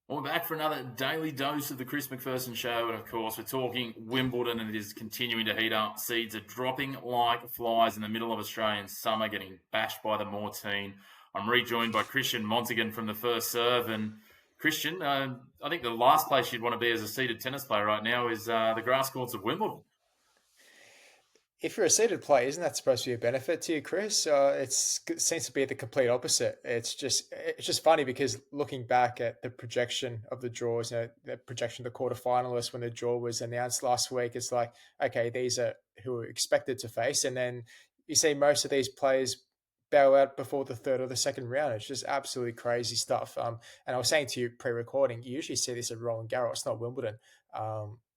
Well, we're back for another daily dose of the Chris McPherson Show. And of course, we're talking Wimbledon, and it is continuing to heat up. Seeds are dropping like flies in the middle of Australian summer, getting bashed by the Morteen. I'm rejoined by Christian Montagan from the First Serve. And Christian, I think the last place you'd want to be as a seeded tennis player right now is the grass courts of Wimbledon. If you're a seated player, isn't that supposed to be a benefit to you, Chris? It seems to be the complete opposite. It's just funny because looking back at the projection of the draws, the projection of the quarterfinalists when the draw was announced last week, it's like, okay, these are who are expected to face, and then you see most of these players bow out before the third or the second round. It's just absolutely crazy stuff. And I was saying to you pre-recording, you usually see this at Roland Garros, not Wimbledon.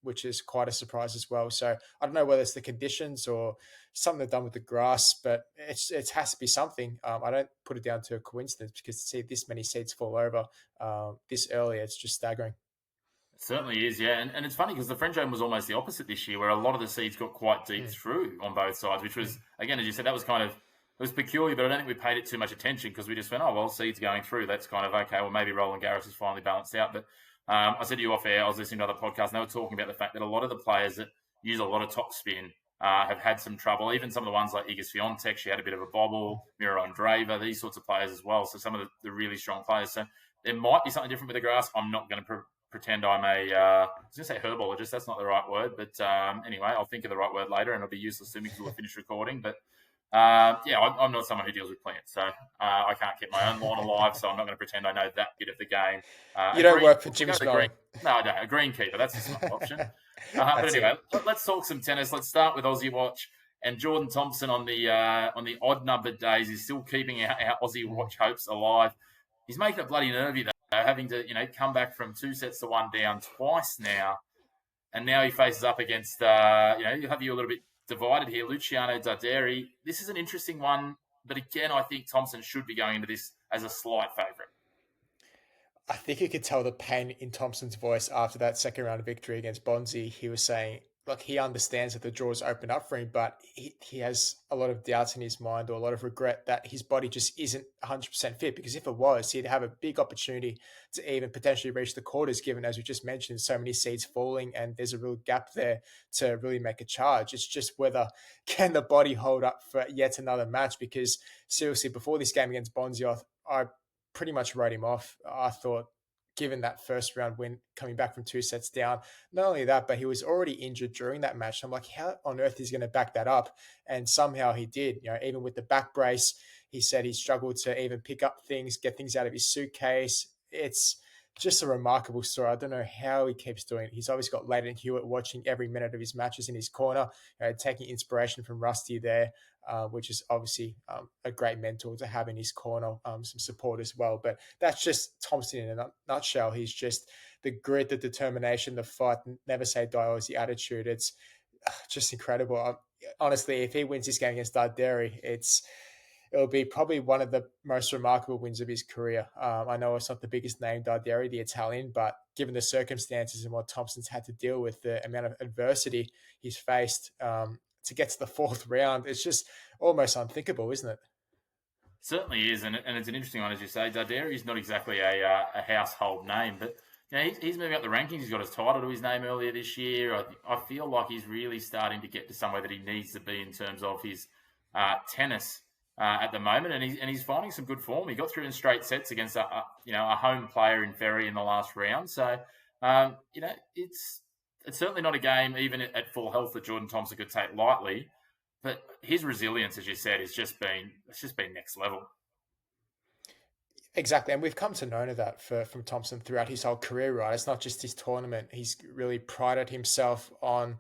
Which is quite a surprise as well. So I don't know whether it's the conditions or something they've done with the grass, but it has to be something. I don't put it down to a coincidence because to see this many seeds fall over this early, it's just staggering. It certainly is, yeah. And it's funny because the French Open was almost the opposite this year, where a lot of the seeds got quite deep Mm, through on both sides, which was, mm. again, as you said, that was kind of, it was peculiar, but I don't think we paid it too much attention because we just went, oh, well, seeds going through. That's kind of okay. Well, maybe Roland Garros is finally balanced out. But I said to you off air, I was listening to other podcasts, and they were talking about the fact that a lot of the players that use a lot of top spin have had some trouble. Even some of the ones like Iga Swiatek, she had a bit of a bobble, Mira Andreeva, these sorts of players as well. So some of the really strong players. So there might be something different with the grass. I'm not going to pretend I'm a, I was going to say herbologist. That's not the right word. But anyway, I'll think of the right word later, and it'll be useless to me until we finish recording. But yeah, I'm not someone who deals with plants, so I can't keep my own lawn alive. So I'm not going to pretend I know that bit of the game. You A don't green, work for we'll Jim go to green. Smelling. No, I don't. A greenkeeper. That's a smart option. But That's anyway, it. let's talk some tennis. Let's start with Aussie Watch. And Jordan Thompson on the odd numbered days is still keeping our Aussie Mm. Watch hopes alive. He's making it bloody nervy though, having to come back from 2-1 down twice now, and now he faces up against you have you a little bit divided here. Luciano Darderi. This is an interesting one, but again, I think Thompson should be going into this as a slight favourite. I think you could tell the pain in Thompson's voice after that second round victory against Bonzi. He was saying, look, he understands that the draws open up for him, but he has a lot of doubts in his mind or a lot of regret that his body just isn't 100% fit. Because if it was, he'd have a big opportunity to even potentially reach the quarters, given, as we just mentioned, so many seeds falling and there's a real gap there to really make a charge. It's just whether can the body hold up for yet another match? Because seriously, before this game against Bonzi, I pretty much wrote him off. I thought, given that first round win, coming back from 2 sets down, not only that, but he was already injured during that match. I'm like, how on earth is he going to back that up? And somehow he did. Even with the back brace, he said he struggled to even pick up things, get things out of his suitcase. It's just a remarkable story. I don't know how he keeps doing it. He's obviously got Leighton Hewitt watching every minute of his matches in his corner, taking inspiration from Rusty there, which is obviously a great mentor to have in his corner, some support as well. But that's just Thompson in a nutshell. He's just the grit, the determination, the fight, never say die Aussie attitude. It's just incredible. Honestly, if he wins this game against Darderi, it'll be probably one of the most remarkable wins of his career. I know it's not the biggest name, Darderi, the Italian, but given the circumstances and what Thompson's had to deal with, the amount of adversity he's faced to get to the fourth round, it's just almost unthinkable, isn't it? Certainly is, and it's an interesting one, as you say. Darderi is not exactly a household name, but he's moving up the rankings. He's got his title to his name earlier this year. I feel like he's really starting to get to somewhere that he needs to be in terms of his tennis at the moment, and he's finding some good form. He got through in straight sets against a home player in Ferry in the last round. So it's certainly not a game even at full health that Jordan Thompson could take lightly. But his resilience, as you said, it's just been next level. Exactly, and we've come to know that from Thompson throughout his whole career, right? It's not just his tournament. He's really prided himself on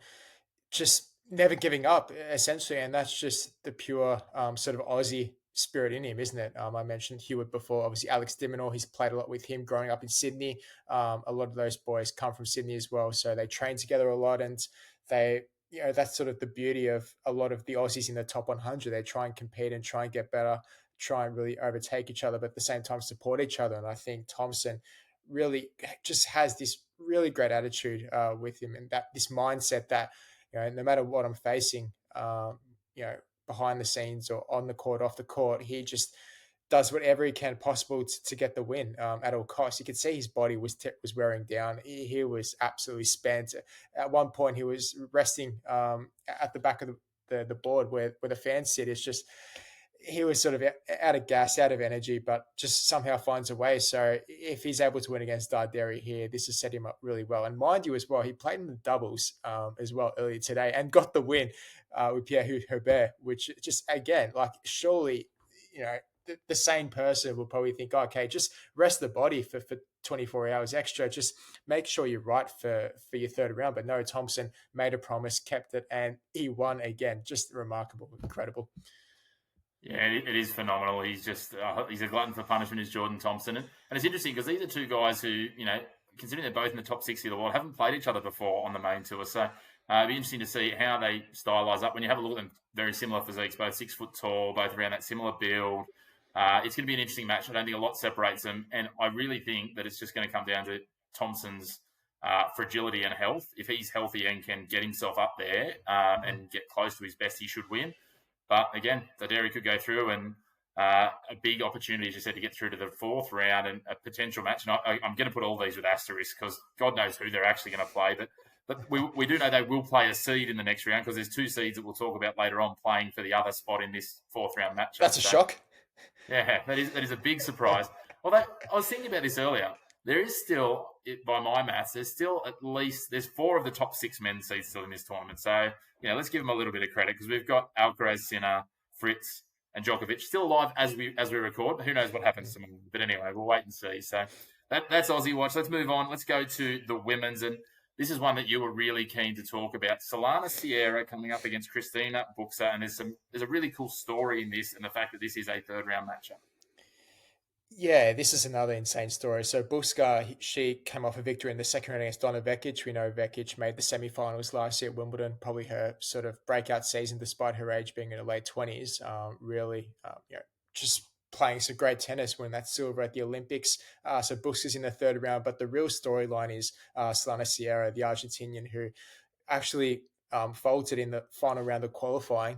just never giving up, essentially, and that's just the pure sort of Aussie spirit in him, isn't it? I mentioned Hewitt before, obviously Alex Diminor. He's played a lot with him growing up in Sydney. A lot of those boys come from Sydney as well, so they train together a lot, and they. That's sort of the beauty of a lot of the Aussies in the top 100. They try and compete and try and get better, try and really overtake each other, but at the same time support each other. And I think Thompson really just has this really great attitude with him, and that this mindset that no matter what I'm facing, you know, behind the scenes or on the court, off the court, he just does whatever he can possible to get the win at all costs. You could see his body was wearing down. He was absolutely spent. At one point, he was resting at the back of the board where the fans sit. It's just he was sort of out of gas, out of energy, but just somehow finds a way. So if he's able to win against Darderi here, this has set him up really well. And mind you, as well, he played in the doubles as well earlier today and got the win with Pierre Herbert, which just again, like surely, you know, the same person will probably think, okay, just rest the body for 24 hours extra. Just make sure you're right for your third round. But no, Thompson made a promise, kept it, and he won again. Just remarkable, incredible. Yeah, it is phenomenal. He's just he's a glutton for punishment, is Jordan Thompson, and it's interesting because these are two guys who, considering they're both in the top 60 of the world, haven't played each other before on the main tour. So it'd be interesting to see how they stylise up when you have a look at them. Very similar physiques, both 6 foot tall, both around that similar build. It's going to be an interesting match. I don't think a lot separates them, and I really think that it's just going to come down to Thompson's fragility and health. If he's healthy and can get himself up there and get close to his best, he should win. But again, the Dairy could go through, and a big opportunity, as you said, to get through to the 4th round and a potential match. And I'm going to put all these with asterisks because God knows who they're actually going to play. But we do know they will play a seed in the next round because there's 2 seeds that we'll talk about later on playing for the other spot in this 4th round match. That's a shock. Yeah, that is a big surprise. Although I was thinking about this earlier. There is still, by my maths, there's 4 of the top 6 men's seeds still in this tournament. So, let's give them a little bit of credit because we've got Alcaraz, Sinner, Fritz, and Djokovic still alive as we record. Who knows what happens to them? But anyway, we'll wait and see. So that's Aussie Watch. Let's move on. Let's go to the women's, and this is one that you were really keen to talk about. Solana Sierra coming up against Christina Buxa, and there's a really cool story in this, and the fact that this is a 3rd round matchup. Yeah, this is another insane story. So Buska, she came off a victory in the 2nd round against Donna Vekic. We know Vekic made the semi-finals last year at Wimbledon, probably her sort of breakout season despite her age being in her late 20s. Just playing some great tennis, winning that silver at the Olympics. So Buska's in the 3rd round, but the real storyline is Solana Sierra, the Argentinian who actually faltered in the final round of qualifying.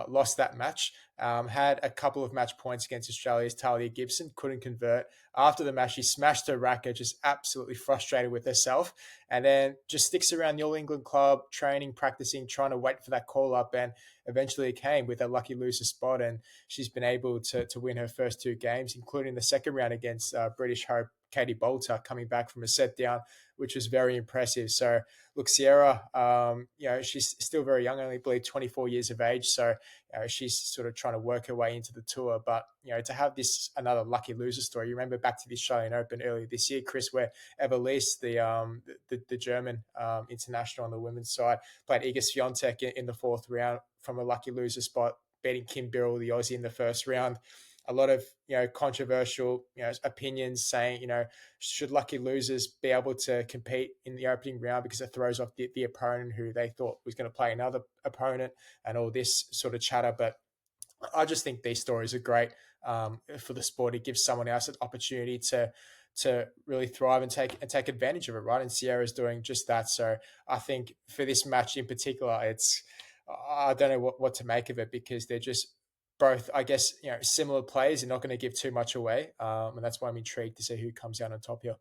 Lost that match, had a couple of match points against Australia's Talia Gibson, couldn't convert. After the match, she smashed her racket, just absolutely frustrated with herself, and then just sticks around the All England club, training, practicing, trying to wait for that call up, and eventually it came with a lucky loser spot, and she's been able to win her first 2 games, including the 2nd round against British hope Katie Bolter, coming back from a set down, which was very impressive. So, look, Sierra, she's still very young, only, I believe, 24 years of age. So, she's sort of trying to work her way into the tour. But, to have this another lucky loser story, you remember back to the Australian Open earlier this year, Chris, where Evelise, the German international on the women's side, played Iga Swiatek in the 4th round from a lucky loser spot, beating Kim Birrell, the Aussie, in the 1st round. A lot of controversial opinions saying should lucky losers be able to compete in the opening round because it throws off the opponent who they thought was going to play another opponent, and all this sort of chatter. But I just think these stories are great for the sport. It gives someone else an opportunity to really thrive and take advantage of it, right? And Sierra's doing just that. So I think for this match in particular, I don't know what to make of it because they're just both, I guess, similar players. Are not going to give too much away, and that's why I'm intrigued to see who comes out on top here.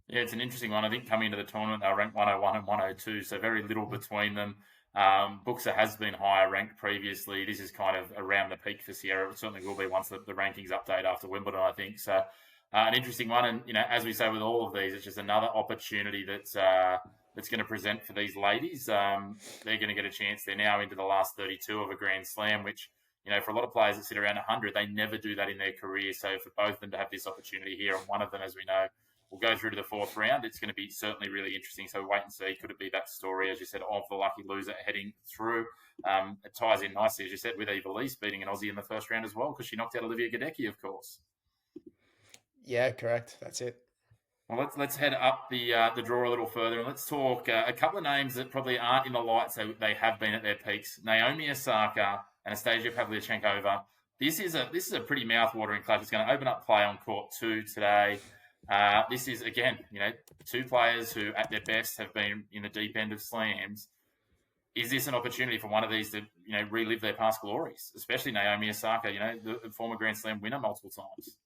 Yeah, it's an interesting one. I think coming into the tournament, they're ranked 101 and 102, so very little between them. Buxa has been higher ranked previously. This is kind of around the peak for Sierra. It certainly will be once the rankings update after Wimbledon, I think. So an interesting one. And, as we say with all of these, it's just another opportunity that's going to present for these ladies. They're going to get a chance. They're now into the last 32 of a Grand Slam, which, for a lot of players that sit around 100, they never do that in their career. So for both of them to have this opportunity here, and one of them, as we know, will go through to the 4th round, it's going to be certainly really interesting. So wait and see. Could it be that story, as you said, of the lucky loser heading through? It ties in nicely, as you said, with Evelise beating an Aussie in the 1st round as well, because she knocked out Olivia Gadecki, of course. Yeah, correct. That's it. Well, let's head up the draw a little further, and let's talk a couple of names that probably aren't in the light, so they have been at their peaks. Naomi Osaka, Anastasia Pavlyuchenkova. This is a pretty mouth-watering clash. It's going to open up play on court 2 today. This is, again, 2 players who at their best have been in the deep end of slams. is this an opportunity for one of these to relive their past glories, especially Naomi Osaka, the former Grand Slam winner multiple times?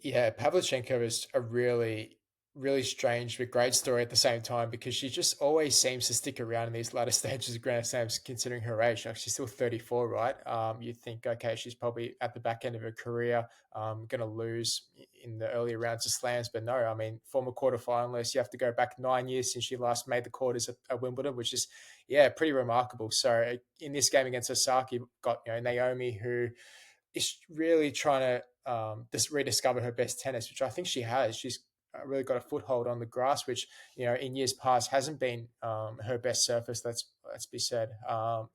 Yeah, Pavlyuchenko is a really, really strange but great story at the same time because she just always seems to stick around in these latter stages of Grand Slams, considering her age. Like she's still 34, right? You'd think, okay, she's probably at the back end of her career, going to lose in the earlier rounds of slams, but no, I mean, former quarterfinalist. You have to go back 9 years since she last made the quarters at Wimbledon, which is, yeah, pretty remarkable. So in this game against Osaka, you've got Naomi, who is really trying to just rediscover her best tennis, which I think she has. She's really got a foothold on the grass, which in years past hasn't been her best surface. Let's be said,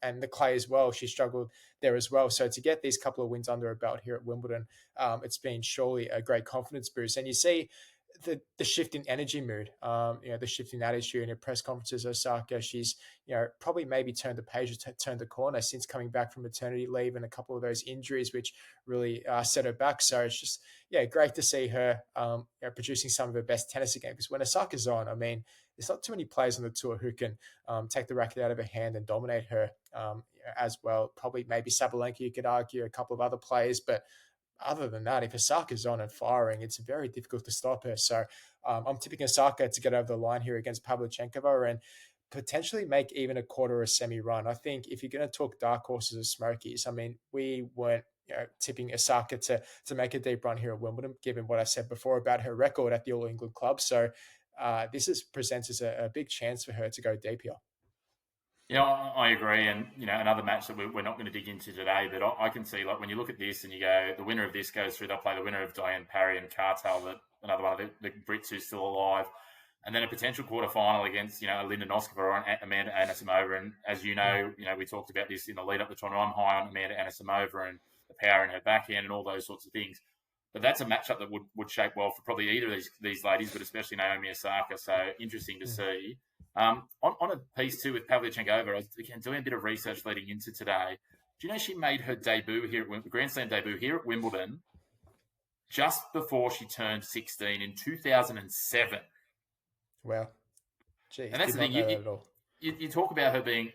and the clay as well. She struggled there as well. So to get these couple of wins under her belt here at Wimbledon, it's been surely a great confidence boost. And you see the shift in energy mood, the shift in attitude in her press conferences. Osaka, she's probably maybe turned the page, turned the corner since coming back from maternity leave and a couple of those injuries, which really set her back. So it's just great to see her producing some of her best tennis again. Because when Osaka's on, I mean, there's not too many players on the tour who can take the racket out of her hand and dominate her as well. Probably maybe Sabalenka, you could argue, a couple of other players, but other than that, if Osaka's on and firing, it's very difficult to stop her. So I'm tipping Osaka to get over the line here against Pavlyuchenkova and potentially make even a quarter or a semi run. I think if you're going to talk dark horses or smokies, I mean, we weren't tipping Osaka to make a deep run here at Wimbledon, given what I said before about her record at the All England club. So presents as a big chance for her to go deep here. Yeah, I agree. And, another match that we're not going to dig into today, but I can see, like, when you look at this and you go, the winner of this goes through, they'll play the winner of Diane Parry and Cartel, another one of the Brits who's still alive. And then a potential quarterfinal against, a Linda Noskova or Amanda Anisimova. And as we talked about this in the lead up to the tournament. I'm high on Amanda Anisimova and the power in her backhand and all those sorts of things. But that's a matchup that would shape well for probably either of these ladies, but especially Naomi Osaka. So interesting to see. On a piece too with Pavlyuchenkova, I was again doing a bit of research leading into today. Do you know she made her debut here at Grand Slam debut here at Wimbledon just before she turned 16 in 2007? Well, geez, And that's did the not thing. know that at all. You talk about her being,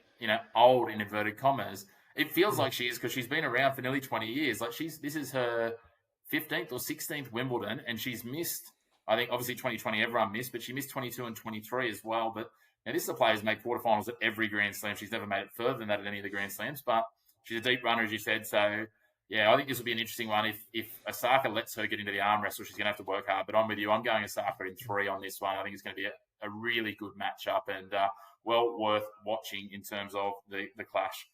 old in inverted commas. It feels like she is because she's been around for nearly 20 years. Like this is her 15th or 16th Wimbledon, and she's missed. I think obviously 2020 everyone missed, but she missed 22 and 23 as well. But this is a player who's made quarterfinals at every Grand Slam. She's never made it further than that at any of the Grand Slams, but she's a deep runner, as you said. So yeah, I think this will be an interesting one. If Osaka lets her get into the arm wrestle, she's going to have to work hard. But I'm with you. I'm going Osaka in 3 on this one. I think it's going to be a really good matchup and well worth watching in terms of the clash.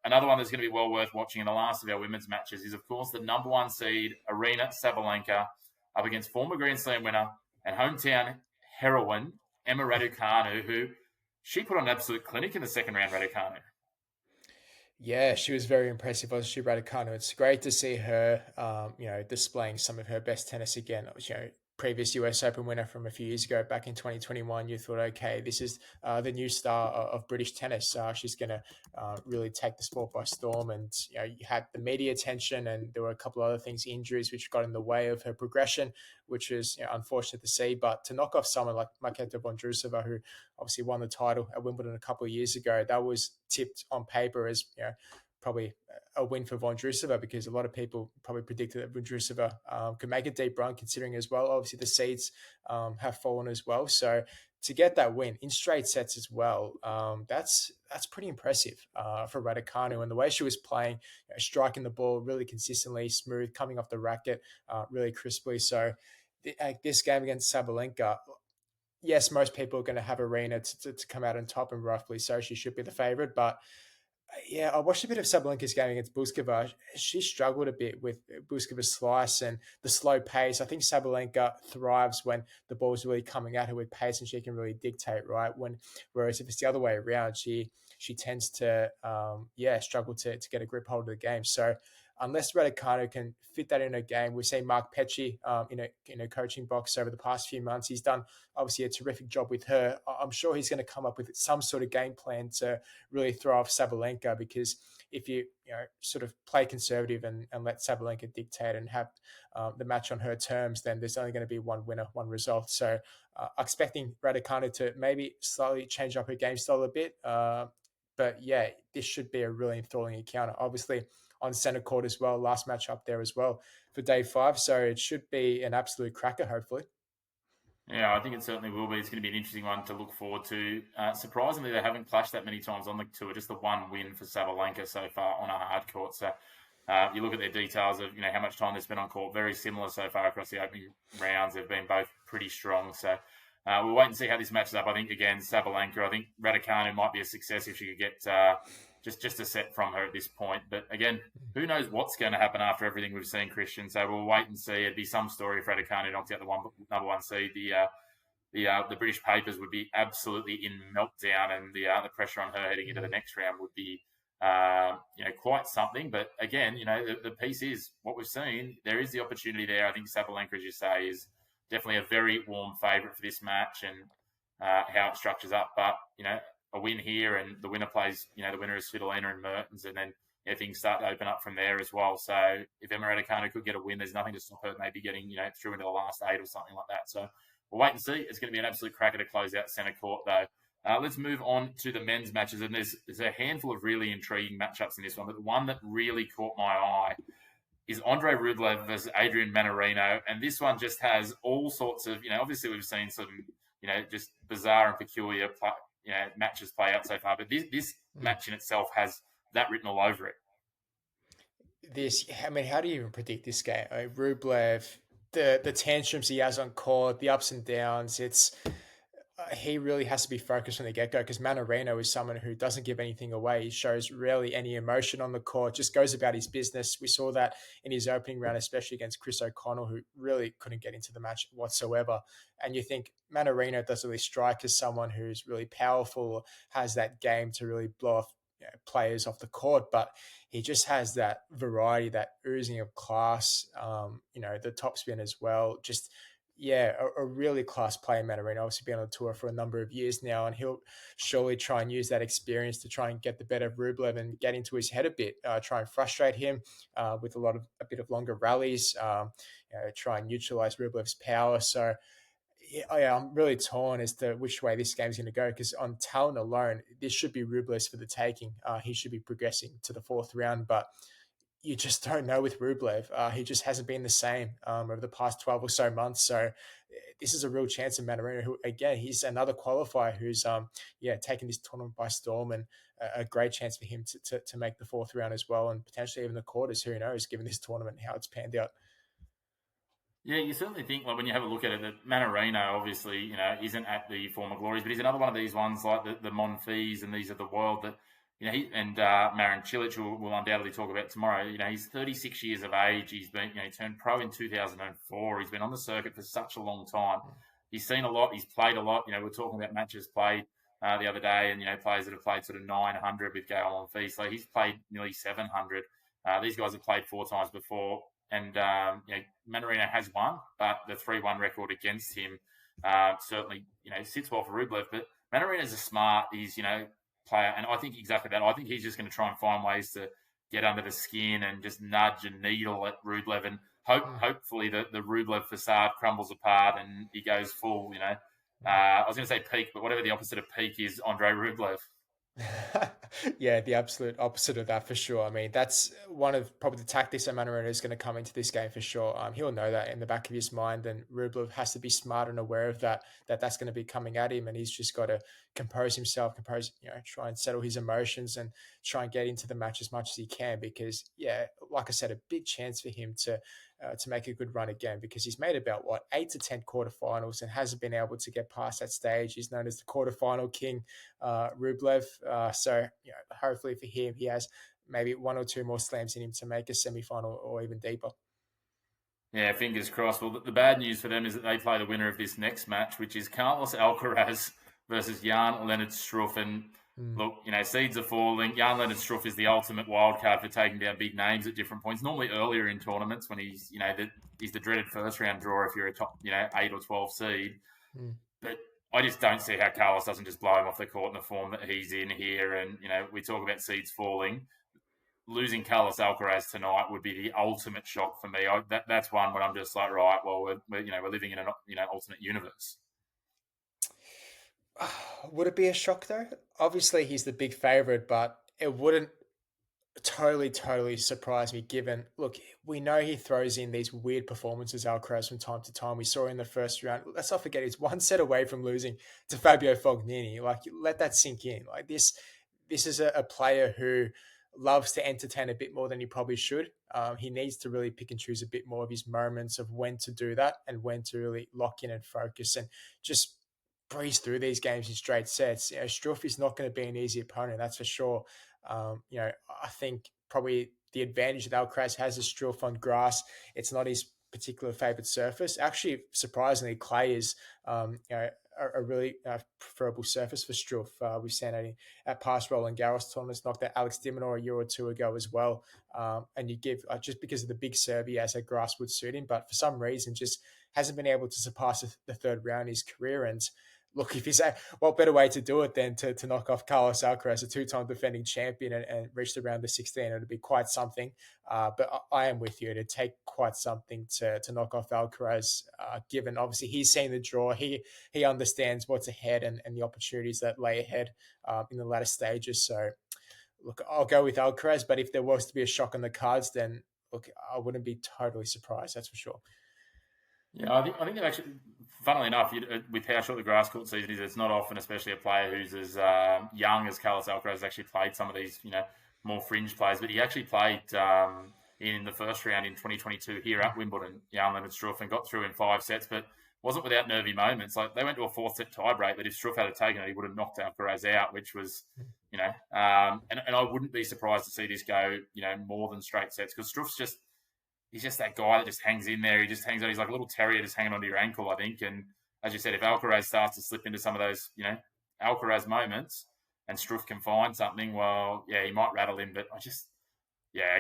Another one that's going to be well worth watching in the last of our women's matches is, of course, the number 1 seed, Arina Sabalenka, up against former Grand Slam winner and hometown heroine, Emma Raducanu, who she put on an absolute clinic in the second round, Raducanu. Yeah, she was very impressive, wasn't she, Raducanu? It's great to see her, displaying some of her best tennis again. Previous US Open winner from a few years ago, back in 2021, you thought, okay, this is the new star of British tennis. She's going to really take the sport by storm. And, you had the media attention and there were a couple of other things, injuries, which got in the way of her progression, which is unfortunate to see. But to knock off someone like Marketa Vondrousova, who obviously won the title at Wimbledon a couple of years ago, that was tipped on paper as, probably a win for Vondrousova because a lot of people probably predicted that Vondrousova could make a deep run considering as well. Obviously, the seeds have fallen as well. So to get that win in straight sets as well, that's pretty impressive for Raducanu. And the way she was playing, striking the ball really consistently, smooth, coming off the racket really crisply. So this game against Sabalenka, yes, most people are going to have Arena to come out on top, and roughly so she should be the favorite. But yeah, I watched a bit of Sabalenka's game against Buzkova. She struggled a bit with Buzkova's slice and the slow pace. I think Sabalenka thrives when the ball's really coming at her with pace and she can really dictate, right? Whereas if it's the other way around, she tends to struggle to get a grip hold of the game. So unless Raducanu can fit that in her game, we've seen Mark Petchey in a coaching box over the past few months. He's done obviously a terrific job with her. I'm sure he's going to come up with some sort of game plan to really throw off Sabalenka, because if you sort of play conservative and let Sabalenka dictate and have the match on her terms, then there's only going to be one winner, one result. So expecting Raducanu to maybe slightly change up her game style a bit. But yeah, this should be a really enthralling encounter. Obviously, on centre court as well, last match up there as well for day 5. So it should be an absolute cracker, hopefully. Yeah, I think it certainly will be. It's going to be an interesting one to look forward to. Surprisingly, they haven't clashed that many times on the tour. Just the one win for Sabalenka so far on a hard court. So you look at their details of how much time they spent on court. Very similar so far across the opening rounds. They've been both pretty strong. So we'll wait and see how this matches up. I think again Sabalenka. I think Raducanu might be a success if she could get just a set from her at this point. But again, who knows what's going to happen after everything we've seen, Christian. So we'll wait and see. It'd be some story if Raducanu knocked out the number one seed. The British papers would be absolutely in meltdown, and the pressure on her heading into the next round would be quite something. But again, the piece is what we've seen. There is the opportunity there. I think Sabalenka, as you say, is definitely a very warm favourite for this match and how it structures up. But a win here, and the winner plays. The winner is Svitolina and Mertens, and then things start to open up from there as well. So if Emma Raducanu could get a win, there's nothing to stop her maybe getting through into the last 8 or something like that. So we'll wait and see. It's going to be an absolute cracker to close out centre court, though. Let's move on to the men's matches, and there's a handful of really intriguing matchups in this one. But the one that really caught my eye is Andre Rublev versus Adrian Manarino, and this one just has all sorts of obviously we've seen some just bizarre and peculiar matches play out so far, but this match in itself has that written all over it. How do you even predict this game? Rublev, the tantrums he has on court, the ups and downs, he really has to be focused from the get-go, because Manarino is someone who doesn't give anything away. He shows rarely any emotion on the court, just goes about his business. We saw that in his opening round, especially against Chris O'Connell, who really couldn't get into the match whatsoever. And you think Manarino doesn't really strike as someone who's really powerful, has that game to really blow off players off the court, but he just has that variety, that oozing of class, the top spin as well. Just a really class player, Manarino. Obviously been on the tour for a number of years now, and he'll surely try and use that experience to try and get the better of Rublev and get into his head a bit, try and frustrate him with a bit of longer rallies, try and neutralize Rublev's power. So I'm really torn as to which way this game's going to go, because on talent alone, this should be Rublev's for the taking. He should be progressing to the 4th round, but you just don't know with Rublev. He just hasn't been the same over the past 12 or so months. So this is a real chance of Manarino, who, again, he's another qualifier who's taken this tournament by storm, and a great chance for him to make the 4th round as well, and potentially even the quarters. Who knows, given this tournament and how it's panned out. Yeah, you certainly think, like, when you have a look at it, that Manarino obviously, isn't at the former glories, but he's another one of these ones like the Monfils and these of the world that, he and Marin Cilic will undoubtedly talk about tomorrow. He's 36 years of age. He's been, he turned pro in 2004. He's been on the circuit for such a long time. He's seen a lot. He's played a lot. We're talking about matches played the other day, and, players that have played sort of 900 with Gael Monfils. So he's played nearly 700. These guys have played 4 times before. And Manarino has won, but the 3-1 record against him certainly sits well for Rublev. But Manarino's a smart, player, and I think exactly that. I think he's just going to try and find ways to get under the skin and just nudge and needle at Rublev, and hopefully the Rublev facade crumbles apart and he goes full. I was going to say peak, but whatever the opposite of peak is, Andre Rublev. Yeah, the absolute opposite of that for sure. I mean, that's one of probably the tactics that Manarino is going to come into this game for sure. He'll know that in the back of his mind, and Rublev has to be smart and aware of that's going to be coming at him, and he's just got to compose himself, try and settle his emotions and try and get into the match as much as he can, because like I said, a big chance for him to make a good run again, because he's made about 8 to 10 quarterfinals and hasn't been able to get past that stage. He's known as the quarterfinal king, Rublev. So hopefully for him, he has maybe 1 or 2 more slams in him to make a semifinal or even deeper. Yeah, fingers crossed. Well, the bad news for them is that they play the winner of this next match, which is Carlos Alcaraz versus Jan-Lennard Struff. And look, seeds are falling. Jan-Lennard Struff is the ultimate wild card for taking down big names at different points. Normally earlier in tournaments when he's, he's the dreaded first round draw if you're a top, 8 or 12 seed. But I just don't see how Carlos doesn't just blow him off the court in the form that he's in here. And, we talk about seeds falling. Losing Carlos Alcaraz tonight would be the ultimate shock for me. That's one where I'm just like, right, well, we're living in an alternate universe. Would it be a shock though? Obviously, he's the big favorite, but it wouldn't totally surprise me given, look, we know he throws in these weird performances, Alcaraz, from time to time. We saw in the first round. Let's not forget he's one set away from losing to Fabio Fognini. Like, let that sink in. Like this is a player who loves to entertain a bit more than he probably should. He needs to really pick and choose a bit more of his moments of when to do that and when to really lock in and focus and just breeze through these games in straight sets. Struff is not going to be an easy opponent, that's for sure. I think probably the advantage that Alcaraz has is Struff on grass. It's not his particular favorite surface. Actually, surprisingly, clay is a really preferable surface for Struff. We've seen it at past Roland Garros tournaments, knocked out Alex de Minaur a year or two ago as well. And you give just because of the big serve he has, a grass would suit him, but for some reason just hasn't been able to surpass the third round in his career. And look, if you say, what better way to do it than to knock off Carlos Alcaraz, a two-time defending champion, and reach the round of 16? It'd be quite something. But I am with you. It'd take quite something to knock off Alcaraz, given obviously he's seen the draw. He understands what's ahead and the opportunities that lay ahead in the latter stages. So, look, I'll go with Alcaraz. But if there was to be a shock on the cards, then look, I wouldn't be totally surprised. That's for sure. Yeah, I think they've actually, funnily enough, with how short the grass court season is, it's not often, especially a player who's as young as Carlos Alcaraz, has actually played some of these, more fringe players. But he actually played in the first round in 2022 here at Wimbledon, Jan Lennard Struff, and got through in 5 sets, but wasn't without nervy moments. Like they went to a 4-set tiebreak, but if Struff had taken it, he would have knocked Alcaraz out, which was, and I wouldn't be surprised to see this go, more than straight sets because Struff's just he's just that guy that just hangs in there. He just hangs on. He's like a little terrier just hanging onto your ankle, I think. And as you said, if Alcaraz starts to slip into some of those, Alcaraz moments and Struff can find something, well, yeah, he might rattle him. But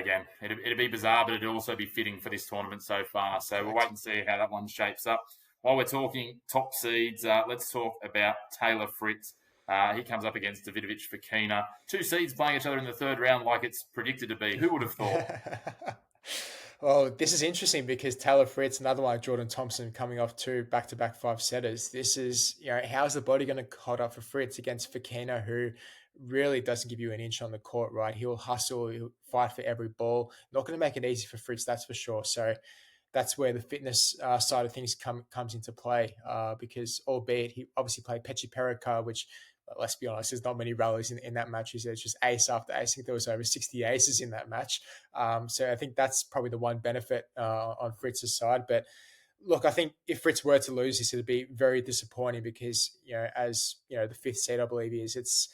again, it'd be bizarre, but it'd also be fitting for this tournament so far. So we'll wait and see how that one shapes up. While we're talking top seeds, let's talk about Taylor Fritz. He comes up against Davidovich Fokina. Two seeds playing each other in the third round like it's predicted to be. Who would have thought? Well, this is interesting because Taylor Fritz, another one, Jordan Thompson, coming off two back-to-back 5-setters. This is, how's the body going to hold up for Fritz against Fokina, who really doesn't give you an inch on the court, right? He'll hustle, he'll fight for every ball. Not going to make it easy for Fritz, that's for sure. So that's where the fitness side of things comes into play because albeit he obviously played Pechi Perikar, which let's be honest, there's not many rallies in that match. It's just ace after ace. I think there was over 60 aces in that match. So I think that's probably the one benefit on Fritz's side. But look, I think if Fritz were to lose this, it'd be very disappointing because, as the fifth seed, I believe he is, it's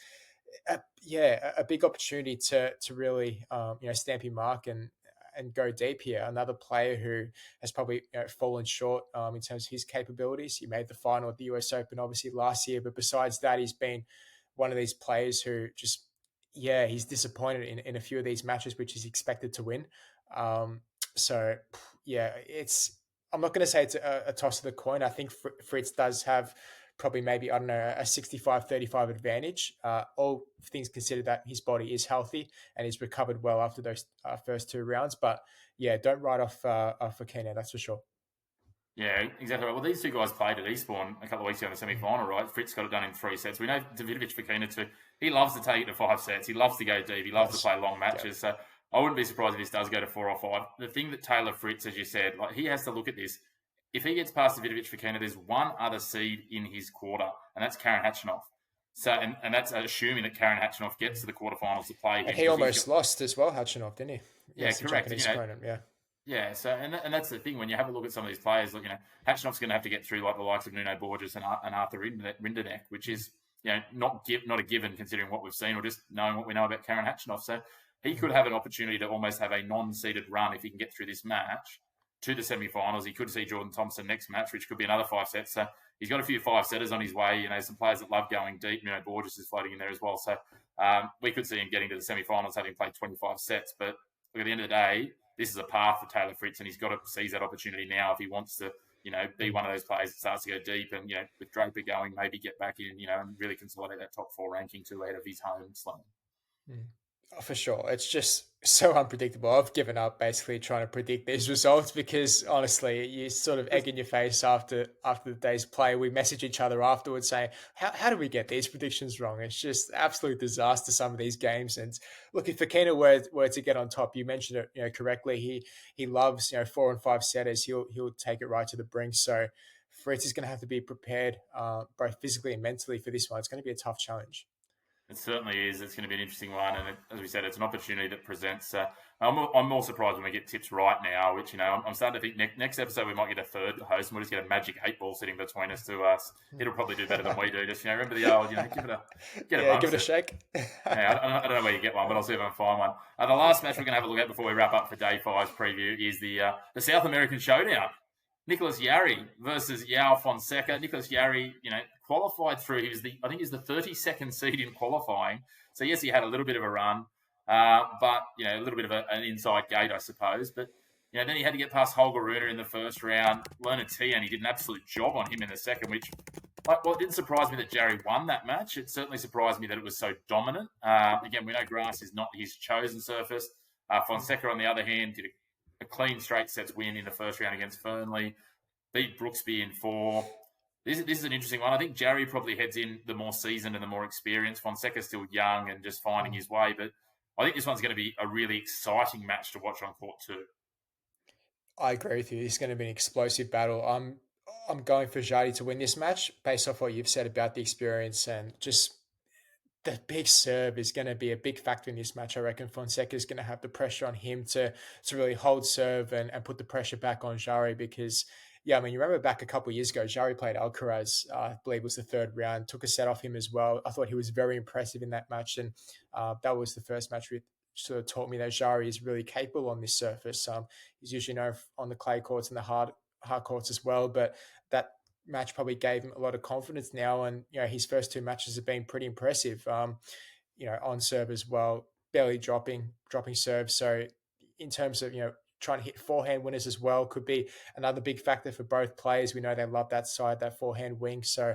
a big opportunity to really stamp your mark and go deep here. Another player who has probably fallen short in terms of his capabilities. He made the final at the US Open obviously last year, but besides that, he's been one of these players who just he's disappointed in a few of these matches which he's expected to win. So it's I'm not going to say it's a toss of the coin. I think Fritz does have probably maybe, I don't know, a 65-35 advantage. All things considered that his body is healthy and he's recovered well after those first two rounds. But yeah, don't write off for Kenya, that's for sure. Yeah, exactly right. Well, these two guys played at Eastbourne a couple of weeks ago in the semi-final, right? Fritz got it done in 3 sets. We know Davidovich Fokina too. He loves to take it to 5 sets. He loves to go deep. He loves to play long matches. Yeah. So I wouldn't be surprised if this does go to 4 or 5. The thing that Taylor Fritz, as you said, like he has to look at this. If he gets past Davidovich Fokina, there's one other seed in his quarter, and that's Karen Khachanov. So, and that's assuming that Karen Khachanov gets to the quarterfinals to play him. And he almost lost as well, Khachanov, didn't he? Yeah, correct. Yeah, so and that's the thing when you have a look at some of these players. Look, Hatchanov's going to have to get through like the likes of Nuno Borges and Arthur Rinderknech, which is not a given considering what we've seen or just knowing what we know about Karen Khachanov. So he could have an opportunity to almost have a non-seeded run if he can get through this match to the semi-finals. He could see Jordan Thompson next match, which could be another 5 sets. So he's got a few 5-setters on his way. Some players that love going deep. Borges is floating in there as well. So we could see him getting to the semi-finals having played 25 sets. But look, at the end of the day, this is a path for Taylor Fritz, and he's got to seize that opportunity now if he wants to, be one of those players that starts to go deep and, with Draper going, maybe get back in, and really consolidate that top 4 ranking too ahead of his home slump. Oh, for sure. It's just so unpredictable. I've given up basically trying to predict these results because honestly, you sort of egg in your face after the day's play. We message each other afterwards saying, how do we get these predictions wrong? It's just absolute disaster, some of these games. And look, if Fakina were to get on top, you mentioned it, correctly. He loves, 4 and 5 setters. He'll take it right to the brink. So Fritz is going to have to be prepared, both physically and mentally for this one. It's going to be a tough challenge. It certainly is. It's going to be an interesting one, and as we said, it's an opportunity that presents. I'm more surprised when we get tips right now, which I'm starting to think next episode we might get a third host, and we'll just get a magic 8 ball sitting between us to us. It'll probably do better than we do. Just remember the old, give it a get Yeah, give amongst it a it. shake. Yeah, I don't know where you get one, but I'll see if I can find one. The last match we're going to have a look at before we wrap up for Day 5's preview is the South American Showdown. Nicholas Yarry versus Yao Fonseca. Nicholas Yarry, qualified through. I think he's the 32nd seed in qualifying. So yes, he had a little bit of a run, but a little bit of an inside gate, I suppose. But then he had to get past Holger Rune in the first round. Lerner Tian, he did an absolute job on him in the second, which it didn't surprise me that Jarry won that match. It certainly surprised me that it was so dominant. Again, we know grass is not his chosen surface. Fonseca, on the other hand, did a clean straight sets win in the first round against Fernley, beat Brooksby in 4. This is an interesting one. I think Jarry probably heads in the more seasoned and the more experienced. Fonseca's still young and just finding his way, but I think this one's going to be a really exciting match to watch on court too. I agree with you. It's going to be an explosive battle. I'm going for Jardy to win this match based off what you've said about the experience and just the big serve is going to be a big factor in this match. I reckon Fonseca is going to have the pressure on him to really hold serve and put the pressure back on Jari because, yeah, I mean, you remember back a couple of years ago, Jari played Alcaraz, I believe it was the third round, took a set off him as well. I thought he was very impressive in that match. And that was the first match which sort of taught me that Jari is really capable on this surface. He's usually known on the clay courts and the hard courts as well, but that match probably gave him a lot of confidence now. And, his first 2 matches have been pretty impressive, on serve as well, barely dropping serve. So in terms of, trying to hit forehand winners as well could be another big factor for both players. We know they love that side, that forehand wing. So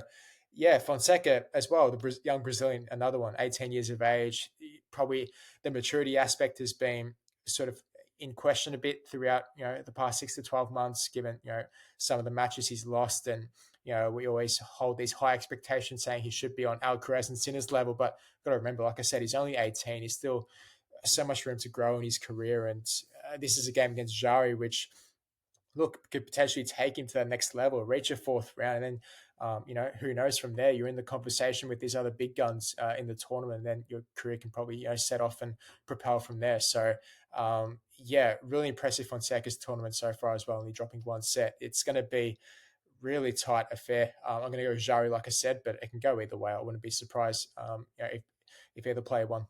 yeah, Fonseca as well, the young Brazilian, another one, 18 years of age. Probably the maturity aspect has been sort of in question a bit throughout, the past 6 to 12 months, given, some of the matches he's lost. And, we always hold these high expectations saying he should be on Alcaraz and Sinner's level. But got to remember, like I said, he's only 18. He's still so much room to grow in his career. And this is a game against Jari, which look could potentially take him to the next level, reach a fourth round, and then who knows from there? You're in the conversation with these other big guns in the tournament, and then your career can probably set off and propel from there. So yeah, really impressive Fonseca's tournament so far as well, only dropping 1 set. It's going to be really tight affair. I'm going to go with Jari, like I said, but it can go either way. I wouldn't be surprised if either player won.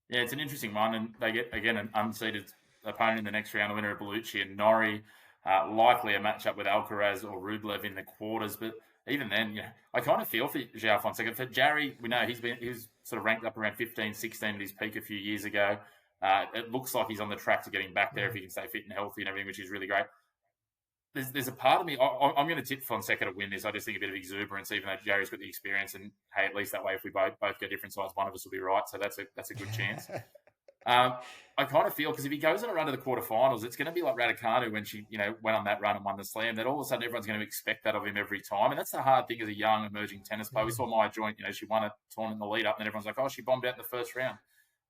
Yeah, it's an interesting one, and they get again an unseeded opponent in the next round, the winner of Bellucci and Norrie. Likely a matchup with Alcaraz or Rublev in the quarters, but even then, I kind of feel for João Fonseca. For Jarry, we know he was sort of ranked up around 15, 16 at his peak a few years ago. It looks like he's on the track to getting back there if he can stay fit and healthy and everything, which is really great. There's a part of me, I'm going to tip Fonseca to win this. I just think a bit of exuberance, even though Jarry's got the experience. And hey, at least that way, if we both go different sides, one of us will be right. So that's a good chance. I kind of feel because if he goes on a run to the quarterfinals, it's going to be like Raducanu when she, went on that run and won the slam. That all of a sudden everyone's going to expect that of him every time, and that's the hard thing as a young emerging tennis player. We saw Maya Joint, she won a tournament in the lead up, and then everyone's like, oh, she bombed out in the first round.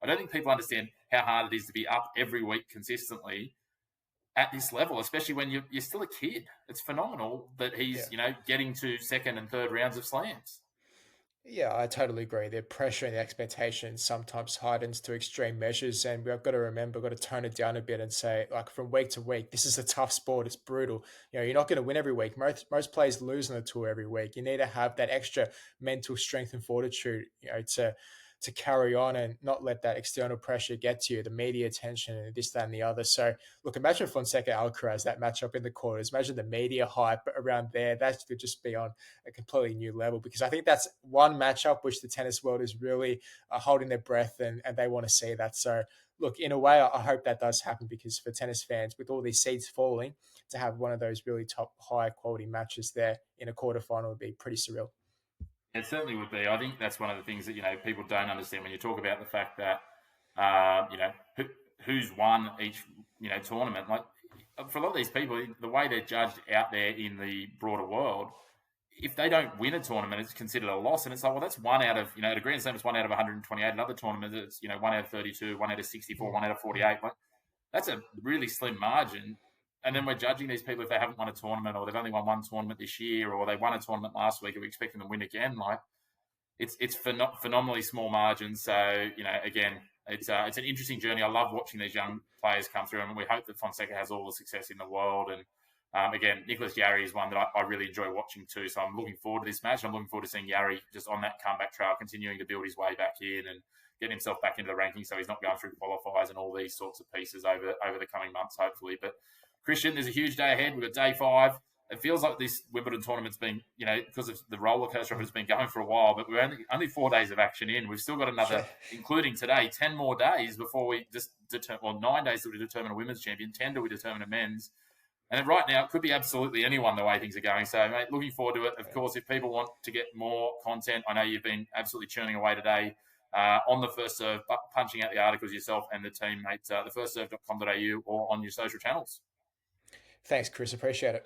I don't think people understand how hard it is to be up every week consistently at this level, especially when you're still a kid. It's phenomenal that he's, getting to second and third rounds of slams. Yeah, I totally agree. The pressure and the expectation sometimes heightens to extreme measures, and we've got to remember, got to tone it down a bit and say, like, from week to week, this is a tough sport. It's brutal. You're not going to win every week. Most players lose on the tour every week. You need to have that extra mental strength and fortitude, to carry on and not let that external pressure get to you, the media attention and this, that, and the other. So, look, imagine Fonseca Alcaraz, that matchup in the quarters. Imagine the media hype around there. That could just be on a completely new level because I think that's one matchup which the tennis world is really holding their breath and they want to see that. So, look, in a way, I hope that does happen because for tennis fans, with all these seeds falling, to have one of those really top, high quality matches there in a quarterfinal would be pretty surreal. It certainly would be. I think that's one of the things that people don't understand when you talk about the fact that Who's won each tournament. Like for a lot of these people, the way they're judged out there in the broader world, if they don't win a tournament, it's considered a loss. And it's like, well, that's one out of, at a Grand Slam, it's 1 out of 128. Another tournament, it's, 1 out of 32, 1 out of 64, 1 out of 48. Like, that's a really slim margin. And then we're judging these people if they haven't won a tournament, or they've only won one tournament this year, or they won a tournament last week and we're expecting them to win again. Like, it's phenomenally small margins. So, again, it's an interesting journey. I love watching these young players come through, and we hope that Fonseca has all the success in the world. And again, Nicholas Yarry is one that I really enjoy watching too. So I'm looking forward to this match. I'm looking forward to seeing Yarry just on that comeback trail, continuing to build his way back in and getting himself back into the rankings, so he's not going through qualifiers and all these sorts of pieces over the coming months, hopefully. But Christian, there's a huge day ahead. We've got day 5. It feels like this Wimbledon tournament's been, because of the roller coaster of it's been going for a while, but we're only 4 days of action in. We've still got another, including today, 10 more days before we just determine, or 9 days till we determine a women's champion, 10 till we determine a men's. And right now, it could be absolutely anyone the way things are going. So, mate, looking forward to it. Of course, if people want to get more content, I know you've been absolutely churning away today on the First Serve, punching out the articles yourself and the team, mate, thefirstserve.com.au or on your social channels. Thanks, Chris. Appreciate it.